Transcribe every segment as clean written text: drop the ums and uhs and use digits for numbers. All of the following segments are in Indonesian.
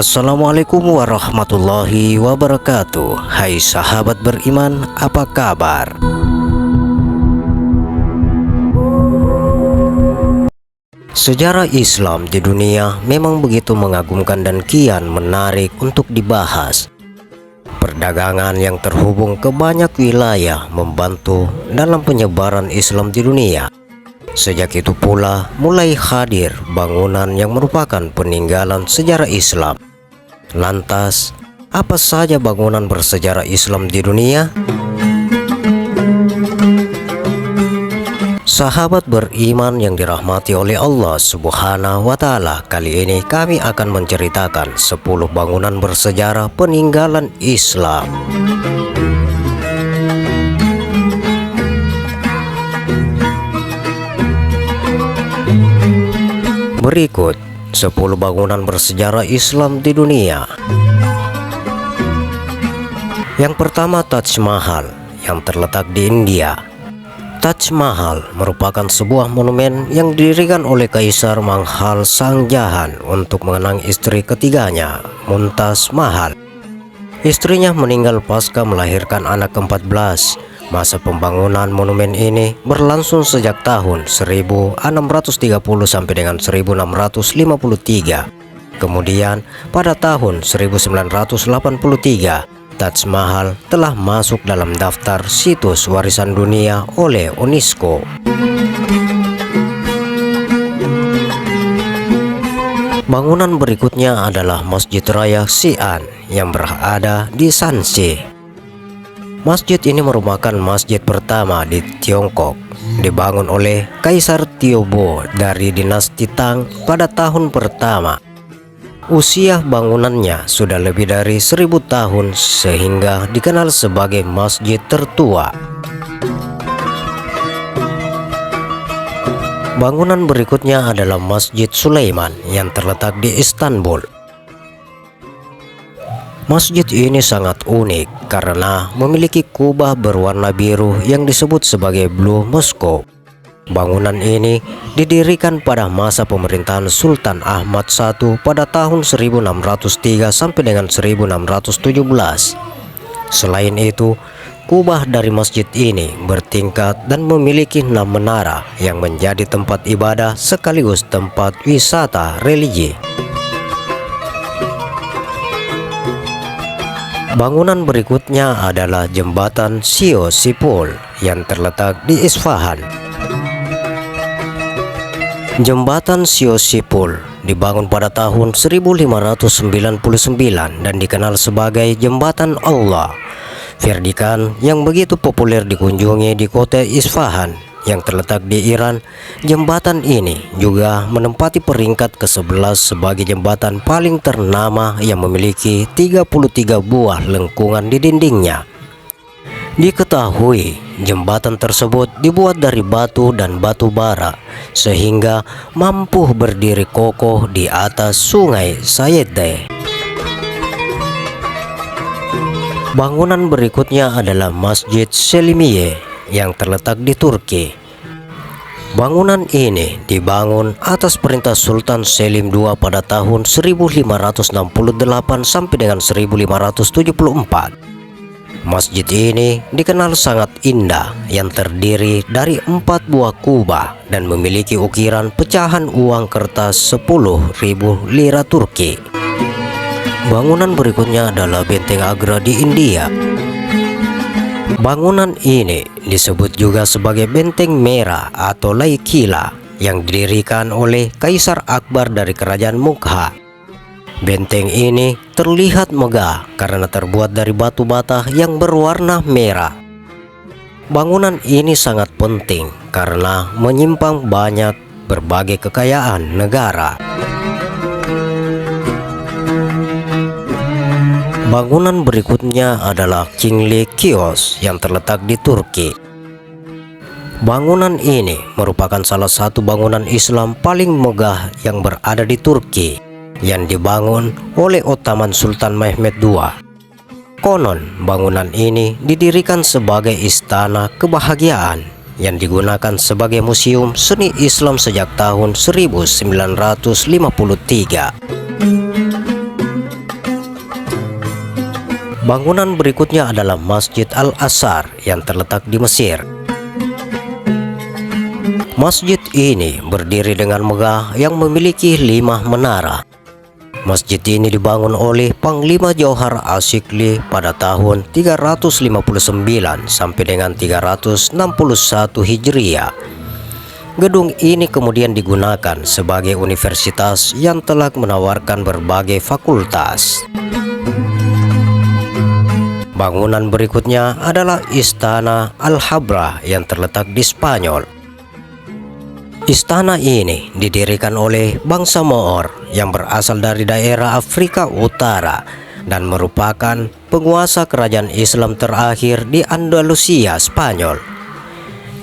Assalamualaikum warahmatullahi wabarakatuh. Hai sahabat beriman, apa kabar? Sejarah Islam di dunia memang begitu mengagumkan dan kian menarik untuk dibahas. Perdagangan yang terhubung ke banyak wilayah membantu dalam penyebaran Islam di dunia. Sejak itu pula mulai hadir bangunan yang merupakan peninggalan sejarah Islam. Lantas, apa saja bangunan bersejarah Islam di dunia? Sahabat beriman yang dirahmati oleh Allah Subhanahu wa Ta'ala, kali ini kami akan menceritakan 10 bangunan bersejarah peninggalan Islam. Berikut 10 bangunan bersejarah Islam di dunia. Yang pertama, Taj Mahal yang terletak di India. Taj Mahal merupakan sebuah monumen yang didirikan oleh Kaisar Manghal Sang Jahan untuk mengenang istri ketiganya, Mumtaz Mahal. Istrinya meninggal pasca melahirkan anak ke-14. Masa pembangunan monumen ini berlangsung sejak tahun 1630 sampai dengan 1653. Kemudian pada tahun 1983, Taj Mahal telah masuk dalam daftar situs warisan dunia oleh UNESCO. Bangunan berikutnya adalah Masjid Raya Xi'an yang berada di Shanxi. Masjid ini merupakan masjid pertama di Tiongkok, dibangun oleh Kaisar Tiongbo dari dinasti Tang pada tahun pertama. Usia bangunannya sudah lebih dari 1000 tahun sehingga dikenal sebagai masjid tertua. Bangunan berikutnya adalah Masjid Sulaiman yang terletak di Istanbul. Masjid ini sangat unik karena memiliki kubah berwarna biru yang disebut sebagai Blue Mosque. Bangunan ini didirikan pada masa pemerintahan Sultan Ahmad I pada tahun 1603 sampai dengan 1617. Selain itu, kubah dari masjid ini bertingkat dan memiliki 6 menara yang menjadi tempat ibadah sekaligus tempat wisata religi. Bangunan berikutnya adalah Jembatan Sio Sipol yang terletak di Isfahan. Jembatan Sio Sipol dibangun pada tahun 1599 dan dikenal sebagai Jembatan Allah. Verdikan yang begitu populer dikunjungi di kota Isfahan yang terletak di Iran. Jembatan ini juga menempati peringkat ke-11 sebagai jembatan paling ternama yang memiliki 33 buah lengkungan di dindingnya. Diketahui jembatan tersebut dibuat dari batu dan batu bara sehingga mampu berdiri kokoh di atas sungai Sayede. Bangunan berikutnya adalah Masjid Selimiye yang terletak di Turki. Bangunan ini dibangun atas perintah Sultan Selim II pada tahun 1568 sampai dengan 1574. Masjid ini dikenal sangat indah yang terdiri dari 4 buah kubah dan memiliki ukiran pecahan uang kertas 10.000 lira Turki. Bangunan berikutnya adalah Benteng Agra di India. Bangunan ini disebut juga sebagai Benteng Merah atau Lai Kila yang didirikan oleh Kaisar Akbar dari Kerajaan Mukha. Benteng ini terlihat megah karena terbuat dari batu bata yang berwarna merah. Bangunan ini sangat penting karena menyimpan banyak berbagai kekayaan negara. Bangunan berikutnya adalah Kingli Kios yang terletak di Turki. Bangunan ini merupakan salah satu bangunan Islam paling megah yang berada di Turki, yang dibangun oleh Ottoman Sultan Mehmed II. Konon bangunan ini didirikan sebagai istana kebahagiaan yang digunakan sebagai museum seni Islam sejak tahun 1953. Bangunan berikutnya adalah Masjid Al-Azhar yang terletak di Mesir. Masjid ini berdiri dengan megah yang memiliki 5 menara. Masjid ini dibangun oleh Panglima Jauhar Asyikli pada tahun 359 sampai dengan 361 Hijriah. Gedung ini kemudian digunakan sebagai universitas yang telah menawarkan berbagai fakultas. Bangunan berikutnya adalah Istana Al-Habra yang terletak di Spanyol. Istana ini didirikan oleh bangsa Moor yang berasal dari daerah Afrika Utara dan merupakan penguasa kerajaan Islam terakhir di Andalusia, Spanyol.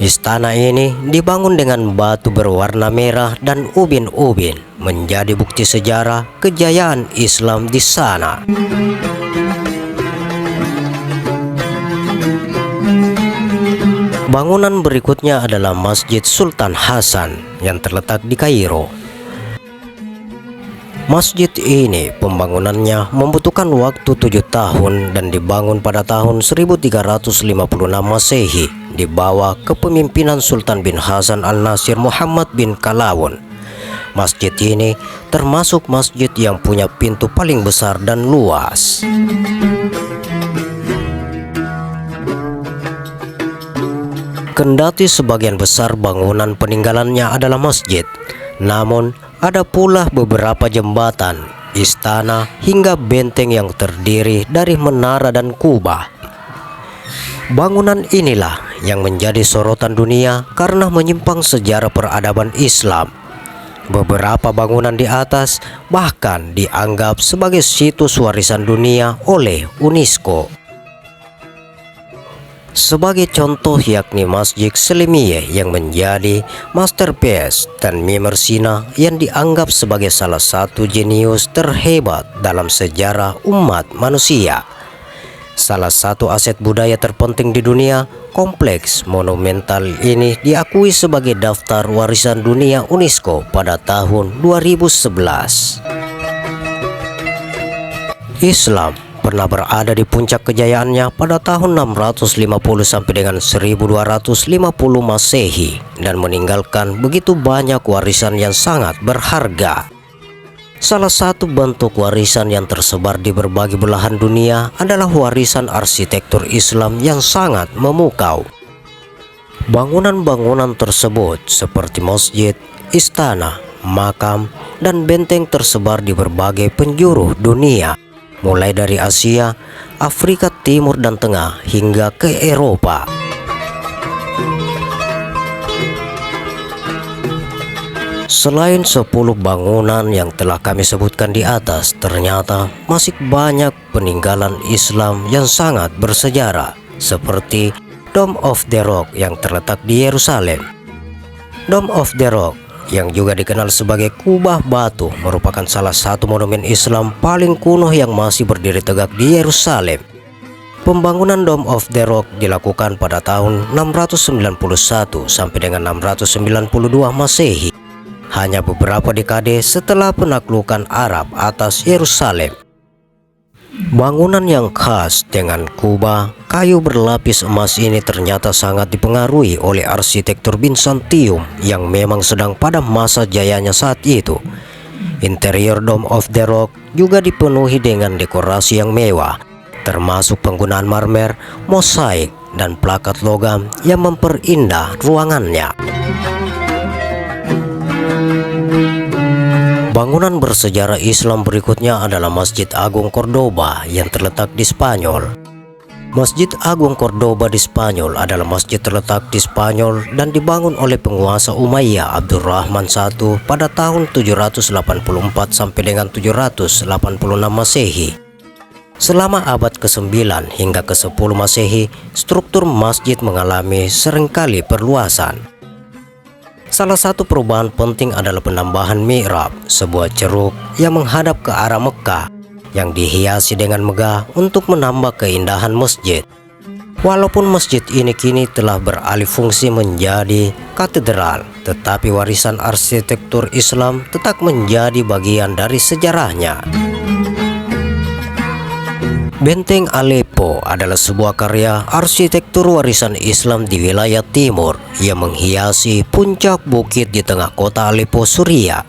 Istana ini dibangun dengan batu berwarna merah dan ubin-ubin, menjadi bukti sejarah kejayaan Islam di sana. Bangunan berikutnya adalah Masjid Sultan Hasan yang terletak di Kairo. Masjid ini pembangunannya membutuhkan waktu 7 tahun dan dibangun pada tahun 1356 Masehi di bawah kepemimpinan Sultan bin Hasan Al-Nasir Muhammad bin Kalawun. Masjid ini termasuk masjid yang punya pintu paling besar dan luas. Kendati sebagian besar bangunan peninggalannya adalah masjid, namun ada pula beberapa jembatan, istana, hingga benteng yang terdiri dari menara dan kubah. Bangunan inilah yang menjadi sorotan dunia karena menyimpang sejarah peradaban Islam. Beberapa bangunan di atas bahkan dianggap sebagai situs warisan dunia oleh UNESCO. Sebagai contoh yakni Masjid Selimiyeh yang menjadi masterpiece dan Mimar Sina yang dianggap sebagai salah satu jenius terhebat dalam sejarah umat manusia. Salah satu aset budaya terpenting di dunia, kompleks monumental ini diakui sebagai daftar warisan dunia UNESCO pada tahun 2011. Islam pernah berada di puncak kejayaannya pada tahun 650 sampai dengan 1250 Masehi dan meninggalkan begitu banyak warisan yang sangat berharga. Salah satu bentuk warisan yang tersebar di berbagai belahan dunia adalah warisan arsitektur Islam yang sangat memukau. Bangunan-bangunan tersebut seperti masjid, istana, makam, dan benteng tersebar di berbagai penjuru dunia, mulai dari Asia, Afrika Timur dan Tengah hingga ke Eropa. Selain 10 bangunan yang telah kami sebutkan di atas, ternyata masih banyak peninggalan Islam yang sangat bersejarah, seperti Dome of the Rock yang terletak di Yerusalem. Dome of the Rock yang juga dikenal sebagai kubah batu merupakan salah satu monumen Islam paling kuno yang masih berdiri tegak di Yerusalem. Pembangunan Dome of the Rock dilakukan pada tahun 691 sampai dengan 692 Masehi, hanya beberapa dekade setelah penaklukan Arab atas Yerusalem. Bangunan yang khas dengan kubah kayu berlapis emas ini ternyata sangat dipengaruhi oleh arsitektur Bizantium yang memang sedang pada masa jayanya saat itu. Interior Dome of the Rock juga dipenuhi dengan dekorasi yang mewah, termasuk penggunaan marmer, mosaik, dan plakat logam yang memperindah ruangannya. Bangunan bersejarah Islam berikutnya adalah Masjid Agung Cordoba yang terletak di Spanyol. Masjid Agung Cordoba di Spanyol adalah masjid terletak di Spanyol dan dibangun oleh penguasa Umayyah Abdurrahman I pada tahun 784 sampai dengan 786 Masehi. Selama abad ke-9 hingga ke-10 Masehi, struktur masjid mengalami seringkali perluasan. Salah satu perubahan penting adalah penambahan mihrab, sebuah ceruk yang menghadap ke arah Mekah yang dihiasi dengan megah untuk menambah keindahan masjid. Walaupun masjid ini kini telah beralih fungsi menjadi katedral, tetapi warisan arsitektur Islam tetap menjadi bagian dari sejarahnya. Benteng Aleppo adalah sebuah karya arsitektur warisan Islam di wilayah timur yang menghiasi puncak bukit di tengah kota Aleppo, Suriah.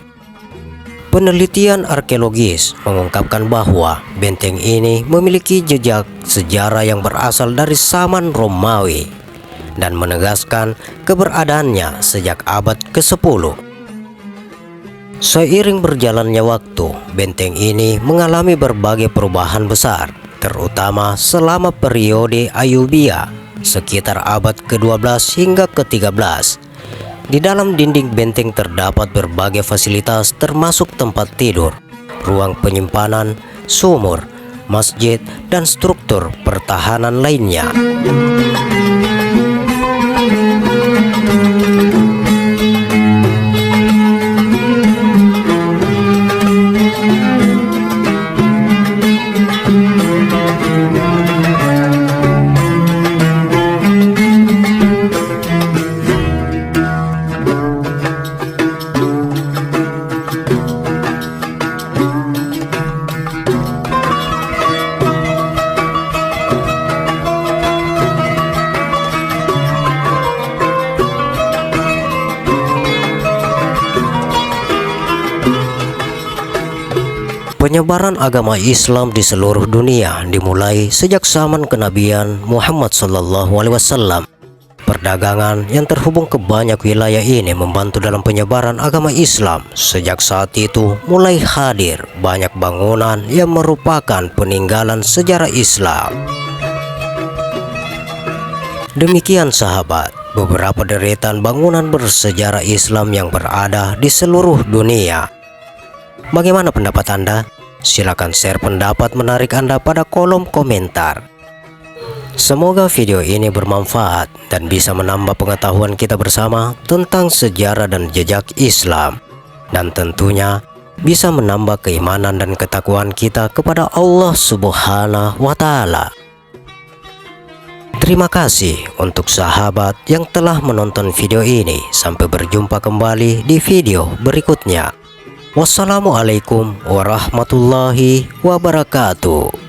Penelitian arkeologis mengungkapkan bahwa benteng ini memiliki jejak sejarah yang berasal dari zaman Romawi dan menegaskan keberadaannya sejak abad ke-10. Seiring berjalannya waktu, benteng ini mengalami berbagai perubahan besar, terutama selama periode Ayyubiyah sekitar abad ke-12 hingga ke-13. Di dalam dinding benteng terdapat berbagai fasilitas termasuk tempat tidur, ruang penyimpanan, sumur, masjid, dan struktur pertahanan lainnya. Penyebaran agama Islam di seluruh dunia dimulai sejak zaman kenabian Muhammad SAW. Perdagangan yang terhubung ke banyak wilayah ini membantu dalam penyebaran agama Islam. Sejak saat itu mulai hadir banyak bangunan yang merupakan peninggalan sejarah Islam. Demikian sahabat, beberapa deretan bangunan bersejarah Islam yang berada di seluruh dunia. Bagaimana pendapat Anda? Silakan share pendapat menarik Anda pada kolom komentar. Semoga video ini bermanfaat dan bisa menambah pengetahuan kita bersama tentang sejarah dan jejak Islam, dan tentunya bisa menambah keimanan dan ketakwaan kita kepada Allah Subhanahu wa Ta'ala. Terima kasih untuk sahabat yang telah menonton video ini. Sampai berjumpa kembali di video berikutnya. Wassalamualaikum warahmatullahi wabarakatuh.